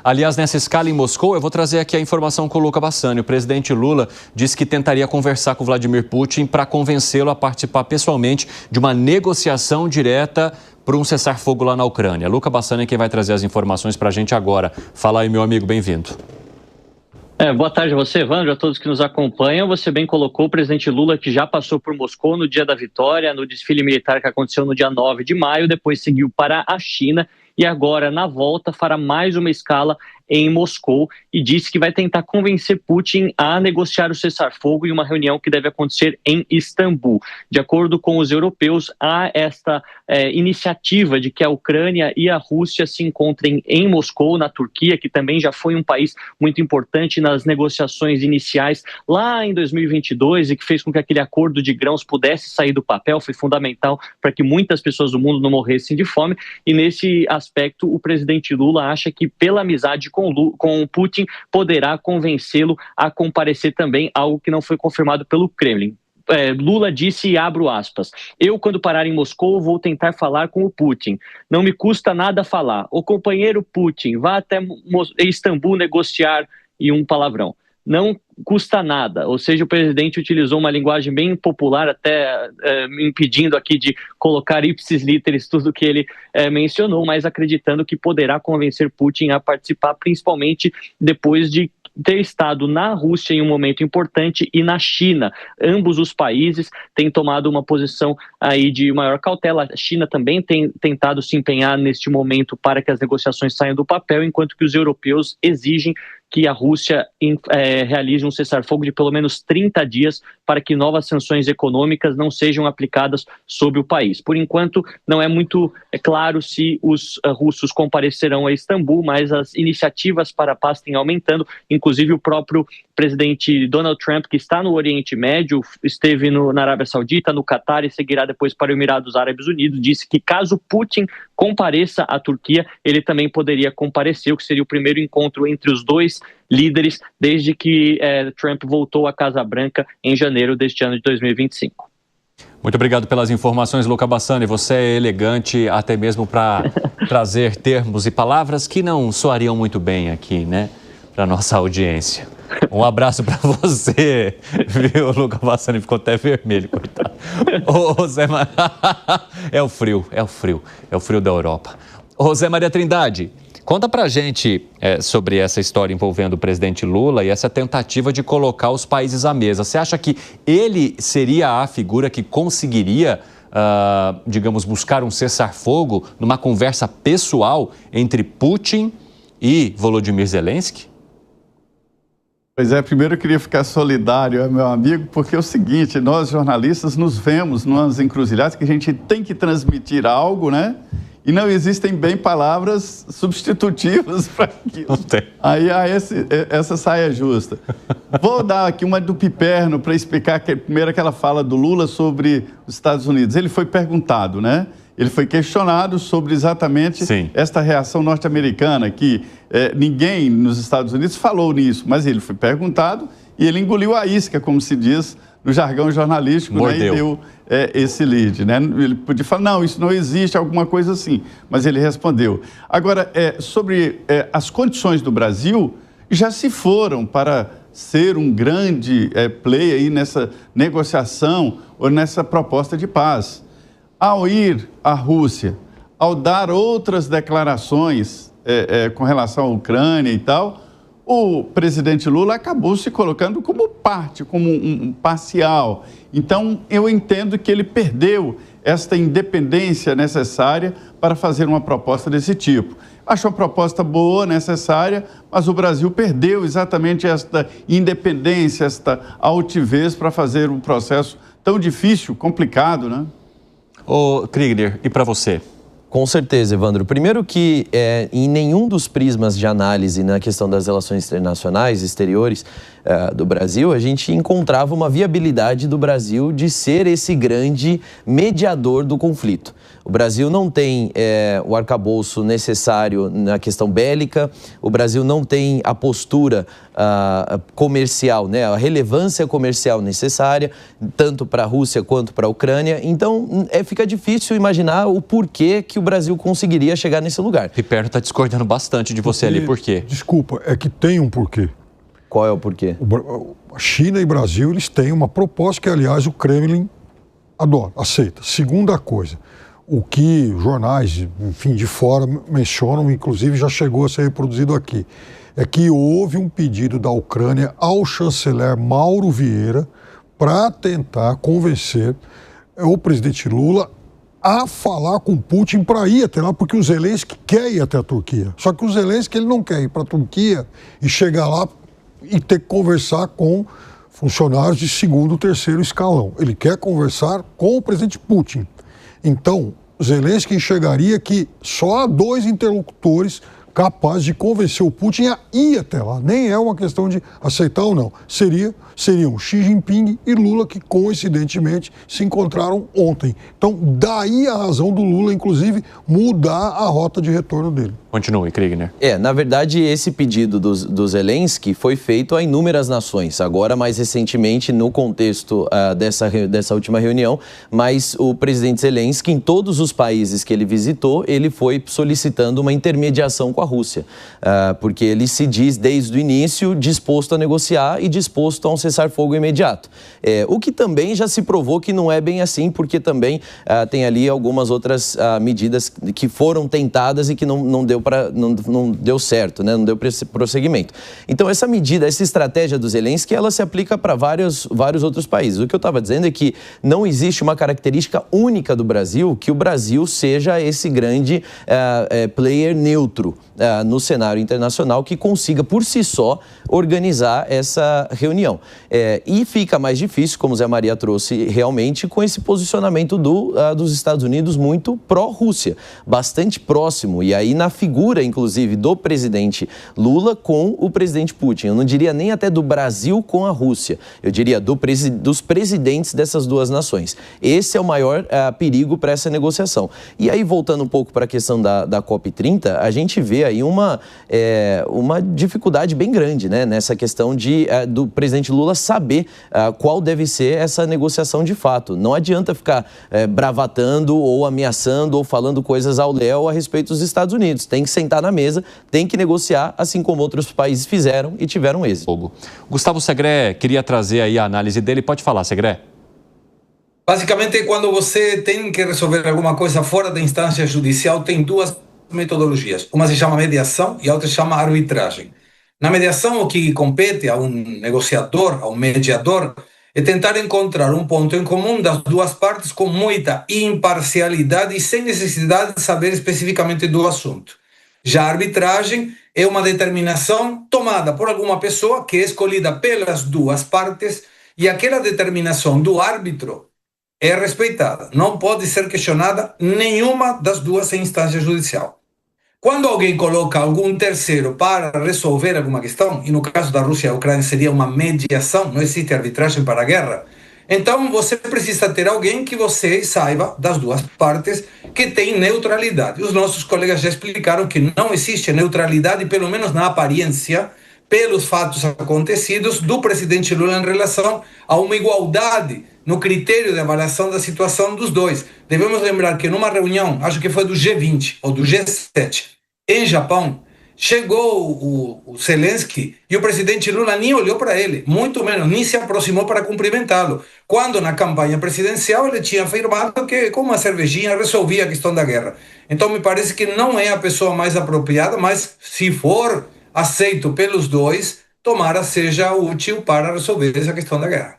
Aliás, nessa escala em Moscou, eu vou trazer aqui a informação com o Luca Bassani. O presidente Lula disse que tentaria conversar com Vladimir Putin para convencê-lo a participar pessoalmente de uma negociação direta por um cessar-fogo lá na Ucrânia. Luca Bassani é quem vai trazer as informações para a gente agora. Fala aí, meu amigo, bem-vindo. Boa tarde a você, Evandro, a todos que nos acompanham. Você bem colocou o presidente Lula, que já passou por Moscou no dia da vitória, no desfile militar que aconteceu no dia 9 de maio, depois seguiu para a China e agora, na volta, fará mais uma escala em Moscou e disse que vai tentar convencer Putin a negociar o cessar-fogo em uma reunião que deve acontecer em Istambul. De acordo com os europeus, há esta iniciativa de que a Ucrânia e a Rússia se encontrem em Moscou, na Turquia, que também já foi um país muito importante nas negociações iniciais lá em 2022 e que fez com que aquele acordo de grãos pudesse sair do papel, foi fundamental para que muitas pessoas do mundo não morressem de fome. E nesse aspecto, o presidente Lula acha que pela amizade com o Putin poderá convencê-lo a comparecer também, algo que não foi confirmado pelo Kremlin. Lula disse, e abro aspas, eu quando parar em Moscou vou tentar falar com o Putin, não me custa nada falar, o companheiro Putin vá até Istambul negociar, e um palavrão, não custa nada, ou seja, o presidente utilizou uma linguagem bem popular, até me impedindo aqui de colocar ipsis literis tudo que ele mencionou, mas acreditando que poderá convencer Putin a participar, principalmente depois de ter estado na Rússia em um momento importante e na China. Ambos os países têm tomado uma posição aí de maior cautela. A China também tem tentado se empenhar neste momento para que as negociações saiam do papel, enquanto que os europeus exigem que a Rússia realize um cessar-fogo de pelo menos 30 dias para que novas sanções econômicas não sejam aplicadas sobre o país. Por enquanto, não é muito claro se os russos comparecerão a Istambul, mas as iniciativas para a paz têm aumentando. Inclusive, o próprio presidente Donald Trump, que está no Oriente Médio, esteve na Arábia Saudita, no Catar e seguirá depois para os Emirados Árabes Unidos, disse que caso Putin compareça à Turquia, ele também poderia comparecer, o que seria o primeiro encontro entre os dois líderes desde que Trump voltou à Casa Branca em janeiro deste ano de 2025. Muito obrigado pelas informações, Luca Bassani. Você é elegante até mesmo para trazer termos e palavras que não soariam muito bem aqui, né, para a nossa audiência. Um abraço para você, viu? O Luca Bassani ficou até vermelho, coitado. Ô, Zé Maria... É o frio da Europa. Ô, Zé Maria Trindade, conta pra gente sobre essa história envolvendo o presidente Lula e essa tentativa de colocar os países à mesa. Você acha que ele seria a figura que conseguiria, digamos, buscar um cessar-fogo numa conversa pessoal entre Putin e Volodymyr Zelensky? Pois é, primeiro eu queria ficar solidário, meu amigo, porque é o seguinte, nós jornalistas nos vemos numas encruzilhadas que a gente tem que transmitir algo, né? E não existem bem palavras substitutivas para aquilo. Não tem. Aí há essa saia justa. Vou dar aqui uma do Piperno para explicar primeiro aquela fala do Lula sobre os Estados Unidos. Ele foi perguntado, né? Ele foi questionado sobre exatamente esta reação norte-americana, que ninguém nos Estados Unidos falou nisso, mas ele foi perguntado e ele engoliu a isca, como se diz no jargão jornalístico, né, e deu esse lead, né? Ele podia falar, não, isso não existe, alguma coisa assim, mas ele respondeu. Agora, sobre as condições do Brasil, já se foram para ser um grande player aí nessa negociação ou nessa proposta de paz. Ao ir à Rússia, ao dar outras declarações com relação à Ucrânia e tal, o presidente Lula acabou se colocando como parte, como um parcial. Então, eu entendo que ele perdeu esta independência necessária para fazer uma proposta desse tipo. Acho uma proposta boa, necessária, mas o Brasil perdeu exatamente esta independência, esta altivez para fazer um processo tão difícil, complicado, né? Ô, Kriegner, e para você? Com certeza, Evandro. Primeiro que em nenhum dos prismas de análise na questão das relações internacionais, exteriores do Brasil, a gente encontrava uma viabilidade do Brasil de ser esse grande mediador do conflito. O Brasil não tem o arcabouço necessário na questão bélica, o Brasil não tem a postura comercial, né, a relevância comercial necessária, tanto para a Rússia quanto para a Ucrânia. Então, fica difícil imaginar o porquê que o Brasil conseguiria chegar nesse lugar. Riperto está discordando bastante de você ali, por quê? Desculpa, é que tem um porquê. Qual é o porquê? China e Brasil, eles têm uma proposta que, aliás, o Kremlin adora, aceita. Segunda coisa, o que jornais, enfim, de fora mencionam, inclusive já chegou a ser reproduzido aqui, é que houve um pedido da Ucrânia ao chanceler Mauro Vieira para tentar convencer o presidente Lula a falar com Putin para ir até lá, porque o Zelensky quer ir até a Turquia. Só que o Zelensky ele não quer ir para a Turquia e chegar lá e ter que conversar com funcionários de segundo, terceiro escalão. Ele quer conversar com o presidente Putin. Então, Zelensky enxergaria que só há 2 interlocutores capazes de convencer o Putin a ir até lá. Nem é uma questão de aceitar ou não. Seriam Xi Jinping e Lula, que coincidentemente se encontraram ontem. Então, daí a razão do Lula, inclusive, mudar a rota de retorno dele. Continue, Kriegner. Na verdade, esse pedido do Zelensky foi feito a inúmeras nações. Agora, mais recentemente, no contexto dessa última reunião, mas o presidente Zelensky, em todos os países que ele visitou, ele foi solicitando uma intermediação com a Rússia, porque ele se diz, desde o início, disposto a negociar e disposto a um cessar-fogo imediato. O que também já se provou que não é bem assim, porque também tem ali algumas outras medidas que foram tentadas e que não deu certo, né? Não deu prosseguimento. Então, essa medida, essa estratégia do Zelensky, ela se aplica para vários outros países. O que eu estava dizendo é que não existe uma característica única do Brasil, que o Brasil seja esse grande player neutro no cenário internacional que consiga, por si só, organizar essa reunião. E fica mais difícil, como o Zé Maria trouxe realmente, com esse posicionamento dos Estados Unidos muito pró-Rússia, bastante próximo, e aí na figura, inclusive, do presidente Lula com o presidente Putin. Eu não diria nem até do Brasil com a Rússia, eu diria dos presidentes dessas duas nações. Esse é o maior perigo para essa negociação. E aí, voltando um pouco para a questão da COP30, a gente vê aí uma dificuldade bem grande, né, nessa questão do presidente Lula saber qual deve ser essa negociação de fato. Não adianta ficar bravatando ou ameaçando ou falando coisas ao léu a respeito dos Estados Unidos. Tem que sentar na mesa, tem que negociar, assim como outros países fizeram e tiveram êxito. Gustavo Segré queria trazer aí a análise dele. Pode falar, Segré. Basicamente, quando você tem que resolver alguma coisa fora da instância judicial, tem 2 metodologias. Uma se chama mediação e a outra se chama arbitragem. Na mediação, o que compete a um negociador, a um mediador, é tentar encontrar um ponto em comum das 2 partes com muita imparcialidade e sem necessidade de saber especificamente do assunto. Já a arbitragem é uma determinação tomada por alguma pessoa que é escolhida pelas 2 partes e aquela determinação do árbitro é respeitada. Não pode ser questionada nenhuma das 2 em instância judicial. Quando alguém coloca algum terceiro para resolver alguma questão, e no caso da Rússia e da Ucrânia seria uma mediação, não existe arbitragem para a guerra, então você precisa ter alguém que você saiba das 2 partes que tem neutralidade. Os nossos colegas já explicaram que não existe neutralidade, pelo menos na aparência, pelos fatos acontecidos do presidente Lula em relação a uma igualdade no critério de avaliação da situação dos dois. Devemos lembrar que numa reunião, acho que foi do G20 ou do G7, em Japão, chegou o Zelensky e o presidente Lula nem olhou para ele, muito menos, nem se aproximou para cumprimentá-lo, quando na campanha presidencial ele tinha afirmado que com uma cervejinha resolvia a questão da guerra. Então me parece que não é a pessoa mais apropriada, mas se for aceito pelos dois, tomara seja útil para resolver essa questão da guerra.